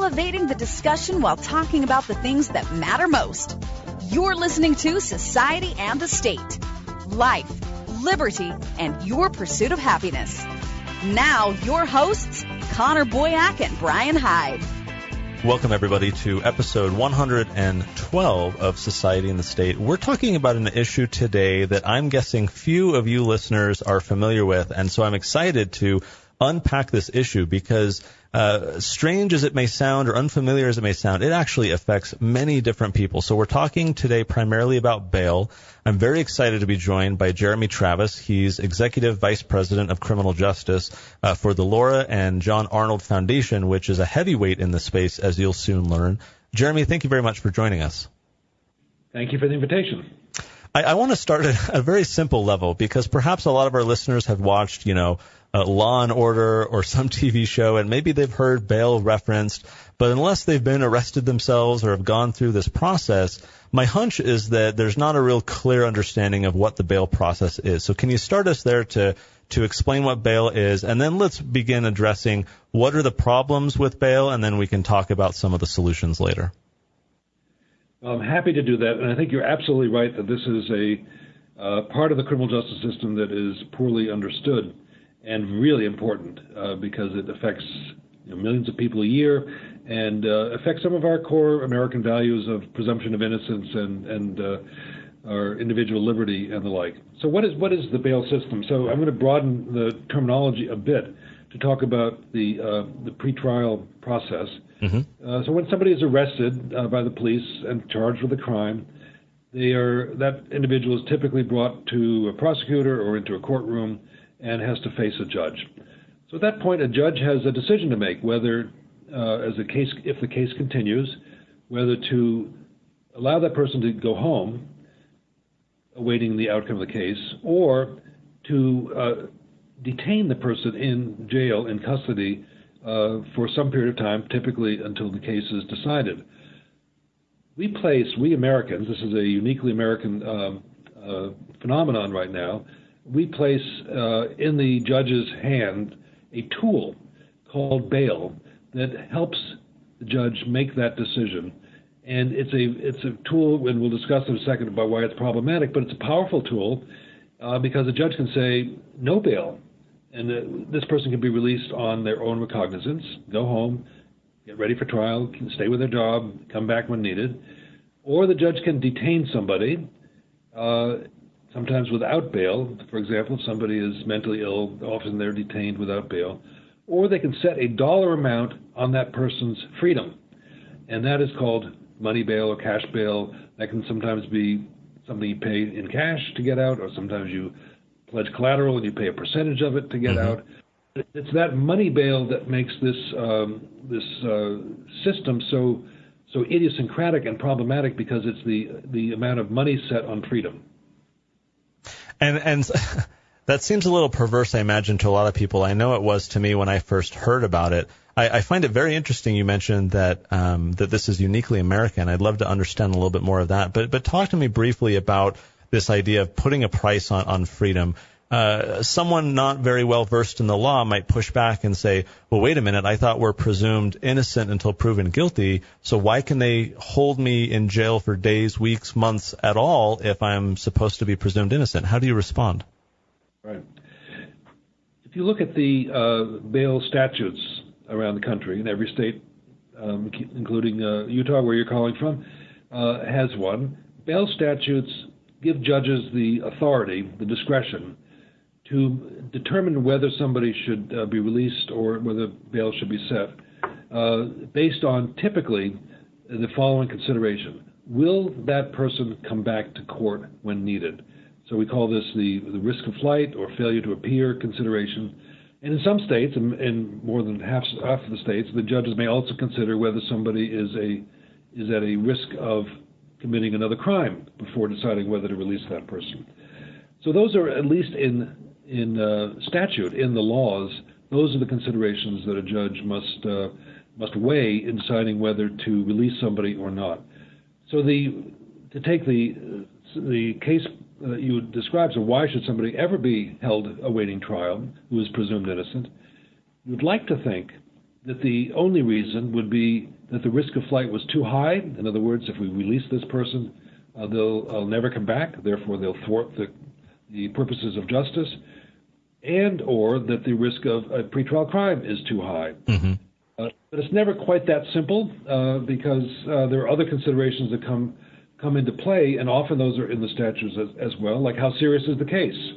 elevating the discussion while talking about the things that matter most. You're listening to Society and the State, Life, Liberty, and Your Pursuit of Happiness. Now, your hosts, Connor Boyack and Brian Hyde. Welcome, everybody, to episode 112 of Society and the State. We're talking about an issue today that I'm guessing few of you listeners are familiar with, and so I'm excited to unpack this issue because strange as it may sound or unfamiliar as it may sound, it actually affects many different people. So we're talking today primarily about bail. I'm very excited to be joined by Jeremy Travis. He's Executive Vice President of Criminal Justice for the Laura and John Arnold Foundation, which is a heavyweight in this space, as you'll soon learn. Jeremy, thank you very much for joining us. Thank you for the invitation. I want to start at a very simple level because perhaps a lot of our listeners have watched, Law and Order or some TV show, and maybe they've heard bail referenced, but unless they've been arrested themselves or have gone through this process, my hunch is that there's not a real clear understanding of what the bail process is. So can you start us there to explain what bail is, and then let's begin addressing what are the problems with bail, and then we can talk about some of the solutions later. Well, I'm happy to do that, and I think you're absolutely right that this is a part of the criminal justice system that is poorly understood and really important because it affects millions of people a year and affects some of our core American values of presumption of innocence and our individual liberty and the like. So what is the bail system? So I'm going to broaden the terminology a bit to talk about the pretrial process. Mm-hmm. So when somebody is arrested by the police and charged with a crime, that individual is typically brought to a prosecutor or into a courtroom and has to face a judge. So at that point, a judge has a decision to make whether, if the case continues, whether to allow that person to go home, awaiting the outcome of the case, or to detain the person in jail, in custody, for some period of time, typically until the case is decided. We Americans, this is a uniquely American phenomenon right now, we place in the judge's hand a tool called bail that helps the judge make that decision. And it's a tool, and we'll discuss in a second about why it's problematic, but it's a powerful tool because the judge can say no bail, and this person can be released on their own recognizance, go home, get ready for trial, can stay with their job, come back when needed. Or the judge can detain somebody, sometimes without bail. For example, if somebody is mentally ill, often they're detained without bail. Or they can set a dollar amount on that person's freedom, and that is called money bail or cash bail. That can sometimes be something you pay in cash to get out, or sometimes you pledge collateral and you pay a percentage of it to get out. It's that money bail that makes this system so idiosyncratic and problematic because it's the amount of money set on freedom. And that seems a little perverse, I imagine, to a lot of people. I know it was to me when I first heard about it. I find it very interesting you mentioned that this is uniquely American. I'd love to understand a little bit more of that. But talk to me briefly about this idea of putting a price on freedom. Someone not very well versed in the law might push back and say, well, wait a minute, I thought we're presumed innocent until proven guilty, so why can they hold me in jail for days, weeks, months at all if I'm supposed to be presumed innocent? How do you respond? Right. If you look at the bail statutes around the country, and every state, including Utah, where you're calling from, has one, bail statutes give judges the authority, the discretion, to determine whether somebody should be released or whether bail should be set, based on typically the following consideration. Will that person come back to court when needed? So we call this the risk of flight or failure to appear consideration. And in some states, and more than half of the states, the judges may also consider whether somebody is at a risk of committing another crime before deciding whether to release that person. So those are, at least in statute, in the laws, those are the considerations that a judge must weigh in deciding whether to release somebody or not. So to take the case that you described, so why should somebody ever be held awaiting trial who is presumed innocent? You'd like to think that the only reason would be that the risk of flight was too high. In other words, if we release this person, they'll never come back. Therefore, they'll thwart the purposes of justice, and or that the risk of a pretrial crime is too high. Mm-hmm. But it's never quite that simple because there are other considerations that come into play, and often those are in the statutes as well, like how serious is the case?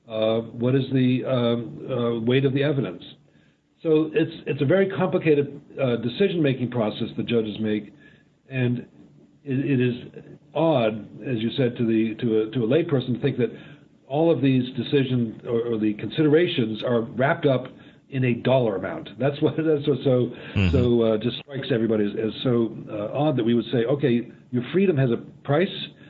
What is the weight of the evidence? So it's a very complicated decision-making process the judges make, and it is odd, as you said, to a layperson to think that all of these decisions or the considerations are wrapped up in a dollar amount. That's what just strikes everybody as so odd that we would say, okay, your freedom has a price.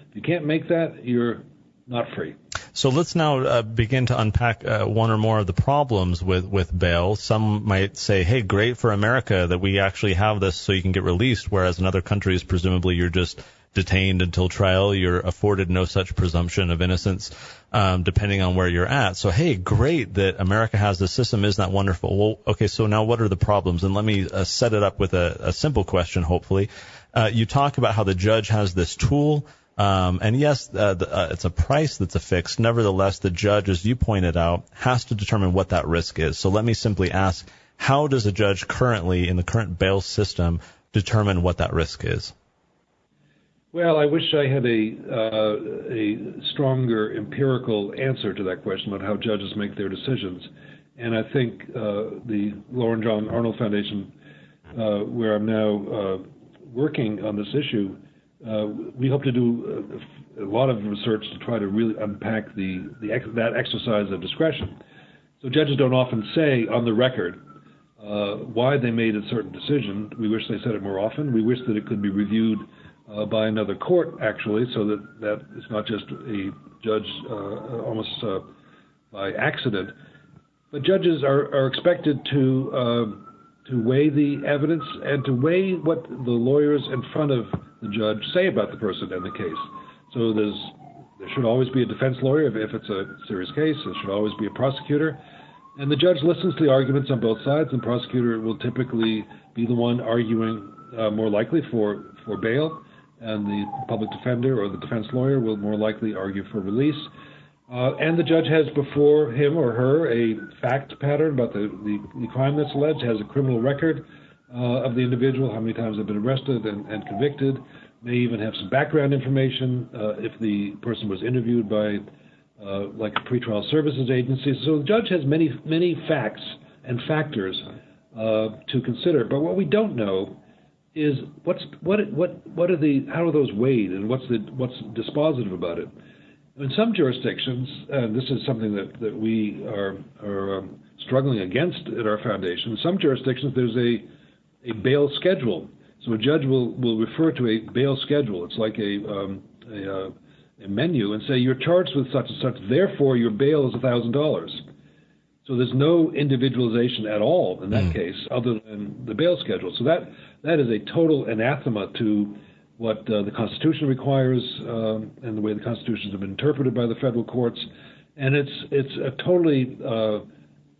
If you can't make that, you're not free. So let's now begin to unpack one or more of the problems with bail. Some might say, hey, great for America that we actually have this so you can get released, whereas in other countries, presumably you're just detained until trial. You're afforded no such presumption of innocence, depending on where you're at. So, hey, great that America has this system. Isn't that wonderful? Well, okay, so now what are the problems? And let me set it up with a simple question, hopefully. You talk about how the judge has this tool. And yes, it's a price that's affixed. Nevertheless, the judge, as you pointed out, has to determine what that risk is. So let me simply ask, how does a judge currently, in the current bail system, determine what that risk is? Well, I wish I had a stronger empirical answer to that question about how judges make their decisions. And I think the Laura and John Arnold Foundation, where I'm now working on this issue, we hope to do a lot of research to try to really unpack that exercise of discretion. So judges don't often say on the record why they made a certain decision. We wish they said it more often. We wish that it could be reviewed by another court, actually, so that it's not just a judge almost by accident. But judges are expected to weigh the evidence and to weigh what the lawyers in front of the judge say about the person and the case. So there should always be a defense lawyer if it's a serious case. There should always be a prosecutor. And the judge listens to the arguments on both sides, and the prosecutor will typically be the one arguing more likely for bail, and the public defender or the defense lawyer will more likely argue for release. And the judge has before him or her a fact pattern about the crime that's alleged, has a criminal record of the individual, how many times they've been arrested and convicted, may even have some background information if the person was interviewed by like a pretrial services agency. So the judge has many facts and factors to consider. But what we don't know is how are those weighed and what's dispositive about it. In some jurisdictions, and this is something that we are struggling against at our foundation, in some jurisdictions there's a bail schedule. So a judge will refer to a bail schedule. It's like a menu and say, you're charged with such and such, therefore your bail is $1,000. So there's no individualization at all in that case other than the bail schedule. So that is a total anathema to what the Constitution requires and the way the Constitutions have been interpreted by the federal courts. And it's a totally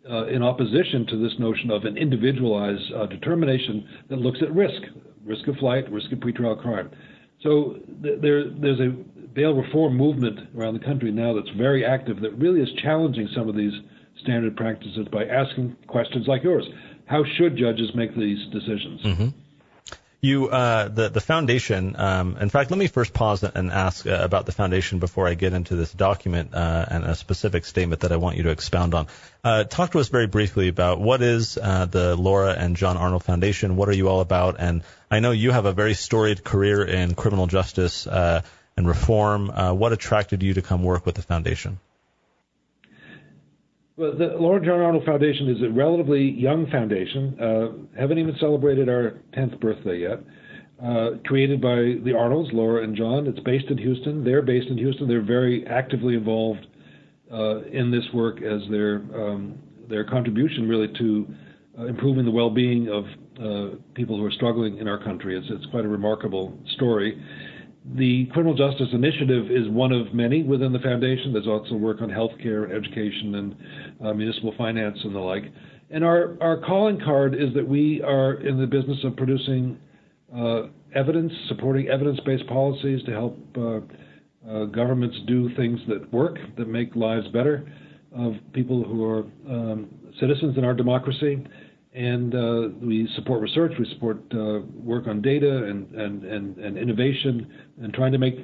in opposition to this notion of an individualized determination that looks at risk of flight, risk of pretrial crime. So there's a bail reform movement around the country now that's very active that really is challenging some of these standard practices by asking questions like yours. How should judges make these decisions? Mm-hmm. The foundation, in fact, let me first pause and ask about the foundation before I get into this document and a specific statement that I want you to expound on. Talk to us very briefly about what is the Laura and John Arnold Foundation. What are you all about? And I know you have a very storied career in criminal justice and reform. What attracted you to come work with the foundation? Well, the Laura and John Arnold Foundation is a relatively young foundation. Haven't even celebrated our 10th birthday yet. Created by the Arnolds, Laura and John. It's based in Houston. They're based in Houston. They're very actively involved in this work as their contribution really to improving the well-being of people who are struggling in our country. It's quite a remarkable story. The Criminal Justice Initiative is one of many within the foundation. There's also work on healthcare, education, and municipal finance and the like. And our calling card is that we are in the business of producing evidence, supporting evidence-based policies to help governments do things that work, that make lives better of people who are citizens in our democracy. And we support research, we support work on data and innovation, and trying to make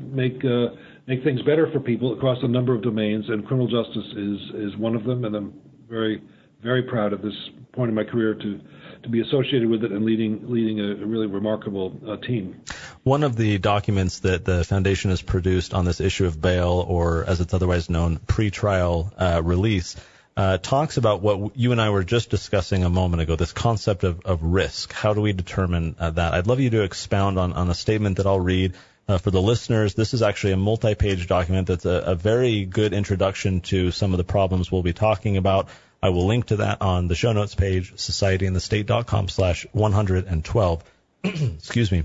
things better for people across a number of domains. And criminal justice is one of them. And I'm very, very proud at this point in my career to be associated with it and leading a really remarkable team. One of the documents that the foundation has produced on this issue of bail, or as it's otherwise known, pretrial release, talks about what you and I were just discussing a moment ago, this concept of risk. How do we determine that? I'd love you to expound on a statement that I'll read. For the listeners, this is actually a multi-page document that's a very good introduction to some of the problems we'll be talking about. I will link to that on the show notes page, societyandthestate.com/112. Excuse me.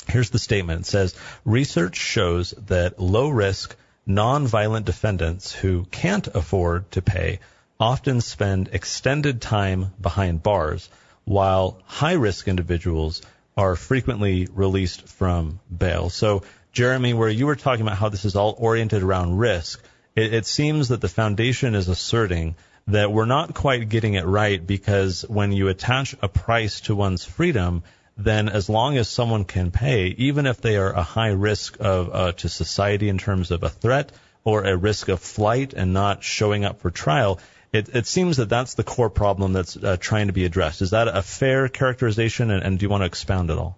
Here's the statement. It says, research shows that low-risk, non-violent defendants who can't afford to pay often spend extended time behind bars, while high-risk individuals are frequently released from bail. So, Jeremy, where you were talking about how this is all oriented around risk, it seems that the foundation is asserting that we're not quite getting it right, because when you attach a price to one's freedom, then as long as someone can pay, even if they are a high risk to society in terms of a threat or a risk of flight and not showing up for trial, it seems that that's the core problem that's trying to be addressed. Is that a fair characterization, and do you want to expound at all?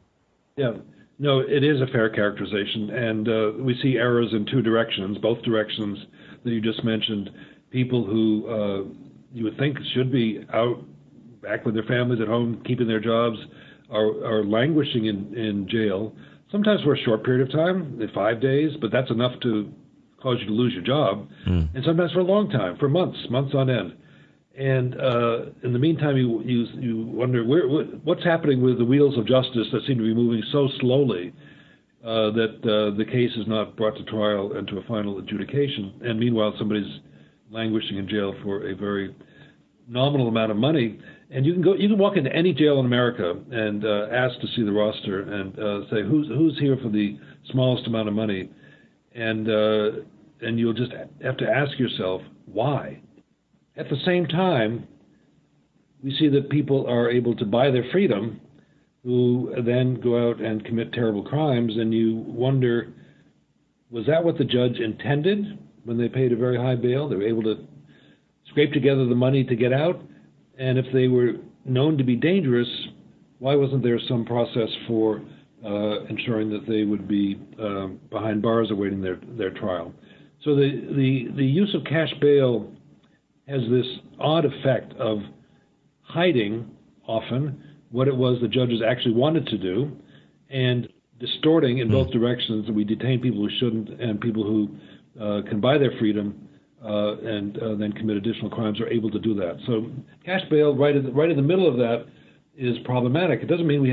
Yeah. No, it is a fair characterization, and we see errors in two directions, both directions that you just mentioned. People who you would think should be out back with their families at home, keeping their jobs, are languishing in jail, sometimes for a short period of time, 5 days, but that's enough to cause you to lose your job, and sometimes for a long time, for months on end. And in the meantime, you wonder what's happening with the wheels of justice that seem to be moving so slowly that the case is not brought to trial and to a final adjudication. And meanwhile, somebody's languishing in jail for a very nominal amount of money. And you can walk into any jail in America and ask to see the roster and say who's here for the smallest amount of money, and you'll just have to ask yourself why. At the same time, we see that people are able to buy their freedom, who then go out and commit terrible crimes, and you wonder, was that what the judge intended when they paid a very high bail? They were able to scrape together the money to get out, and if they were known to be dangerous, why wasn't there some process for ensuring that they would be behind bars awaiting their trial? So the use of cash bail has this odd effect of hiding often what it was the judges actually wanted to do, and distorting in both directions. That we detain people who shouldn't, and people who can buy their freedom and then commit additional crimes are able to do that. So cash bail, right in the middle of that, is problematic. It doesn't mean we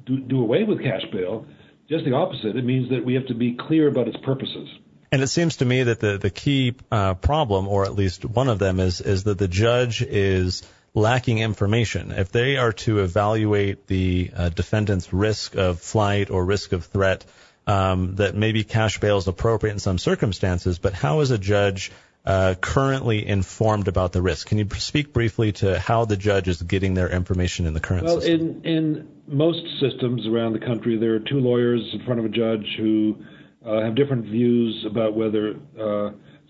do away with cash bail. Just the opposite. It means that we have to be clear about its purposes. And it seems to me that the key problem, or at least one of them, is that the judge is lacking information. If they are to evaluate the defendant's risk of flight or risk of threat, that maybe cash bail is appropriate in some circumstances, but how is a judge currently informed about the risk? Can you speak briefly to how the judge is getting their information in the current system? In most systems around the country, there are two lawyers in front of a judge who have different views about whether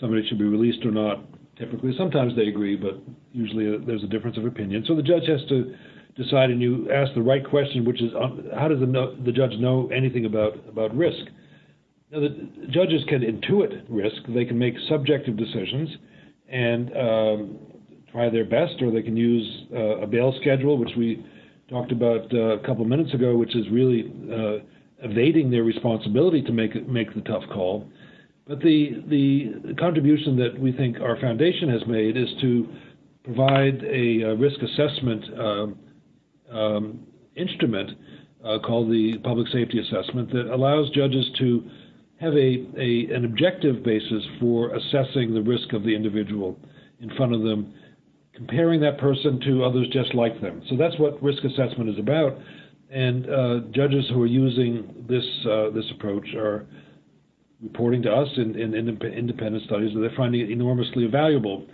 somebody should be released or not. Typically, sometimes they agree, but usually there's a difference of opinion. So the judge has to decide, and you ask the right question, which is, how does the judge know anything about risk? Now, the judges can intuit risk. They can make subjective decisions and try their best, or they can use a bail schedule, which we talked about a couple of minutes ago, which is really evading their responsibility to make the tough call. But the contribution that we think our foundation has made is to provide a risk assessment instrument called the public safety assessment that allows judges to have an objective basis for assessing the risk of the individual in front of them comparing that person to others just like them. So that's what risk assessment is about. And judges who are using this approach are reporting to us in independent studies that they're finding it enormously valuable.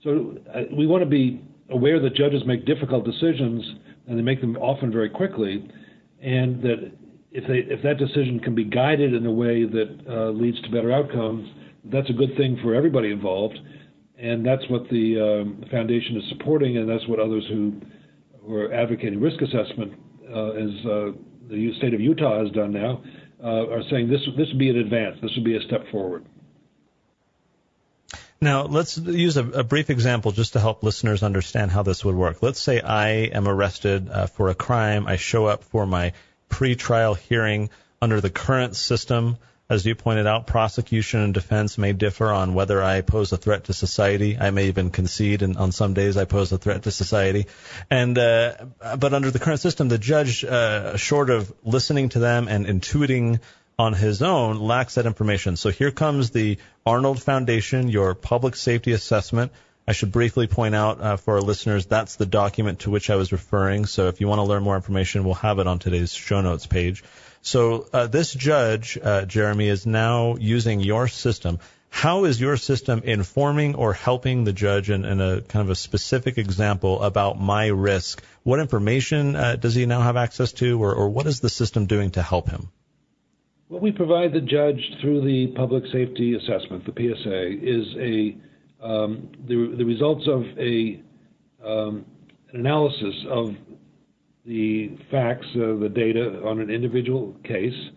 So we want to be aware that judges make difficult decisions, and they make them often very quickly, and that if that decision can be guided in a way that leads to better outcomes, that's a good thing for everybody involved. And that's what the foundation is supporting, and that's what others who are advocating risk assessment, as the state of Utah has done now, are saying this would be an advance. This would be a step forward. Now, let's use a brief example just to help listeners understand how this would work. Let's say I am arrested for a crime. I show up for my pretrial hearing. Under the current system, as you pointed out, prosecution and defense may differ on whether I pose a threat to society. I may even concede, and on some days I pose a threat to society. And but under the current system, the judge, short of listening to them and intuiting on his own, lacks that information. So here comes the Arnold Foundation, your public safety assessment. I should briefly point out for our listeners, that's the document to which I was referring. So if you want to learn more information, we'll have it on today's show notes page. So this judge, Jeremy, is now using your system. How is your system informing or helping the judge in a kind of a specific example about my risk? What information does he now have access to, or what is the system doing to help him? What we provide the judge through the public safety assessment, the PSA, is the results of an analysis of the facts, the data on an individual case,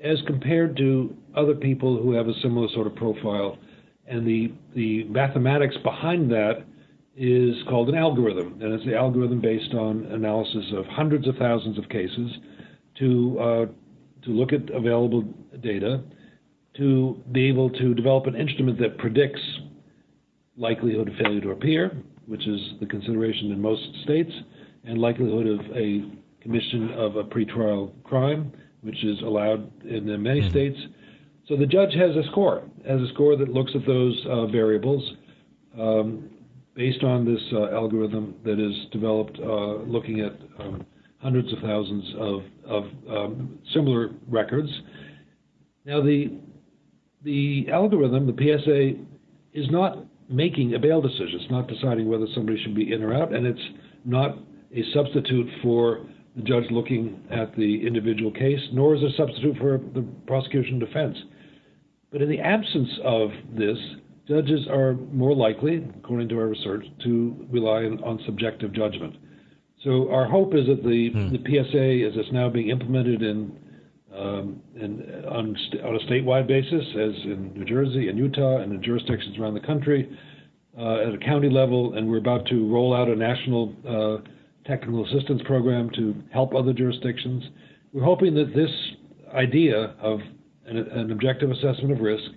as compared to other people who have a similar sort of profile. And the mathematics behind that is called an algorithm, and it's the algorithm based on analysis of hundreds of thousands of cases to look at available data, to be able to develop an instrument that predicts likelihood of failure to appear, which is the consideration in most states, and likelihood of a commission of a pretrial crime, which is allowed in many states. So the judge has a score that looks at those variables based on this algorithm that is developed looking at hundreds of thousands of similar records. Now, the algorithm, the PSA, is not making a bail decision. It's not deciding whether somebody should be in or out, and it's not a substitute for the judge looking at the individual case, nor is it a substitute for the prosecution and defense. But in the absence of this, judges are more likely, according to our research, to rely on subjective judgment. So our hope is that the PSA, as it's now being implemented on a statewide basis, as in New Jersey and Utah and in jurisdictions around the country, at a county level, and we're about to roll out a national technical assistance program to help other jurisdictions. We're hoping that this idea of an objective assessment of risk,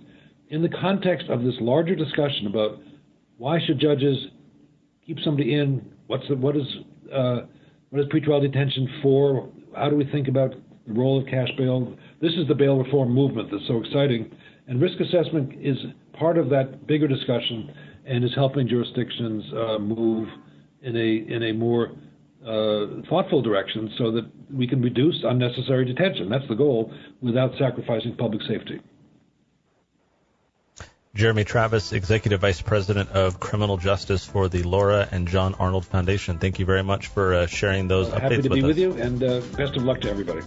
in the context of this larger discussion about why should judges keep somebody in, what is pretrial detention for, how do we think about the role of cash bail? This is the bail reform movement that's so exciting, and risk assessment is part of that bigger discussion and is helping jurisdictions move in a more thoughtful direction so that we can reduce unnecessary detention. That's the goal, without sacrificing public safety. Jeremy Travis, Executive Vice President of Criminal Justice for the Laura and John Arnold Foundation. Thank you very much for sharing those updates with us. Happy to be with you, and best of luck to everybody.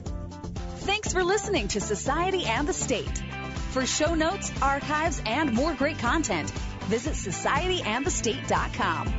Thanks for listening to Society and the State. For show notes, archives, and more great content, visit societyandthestate.com.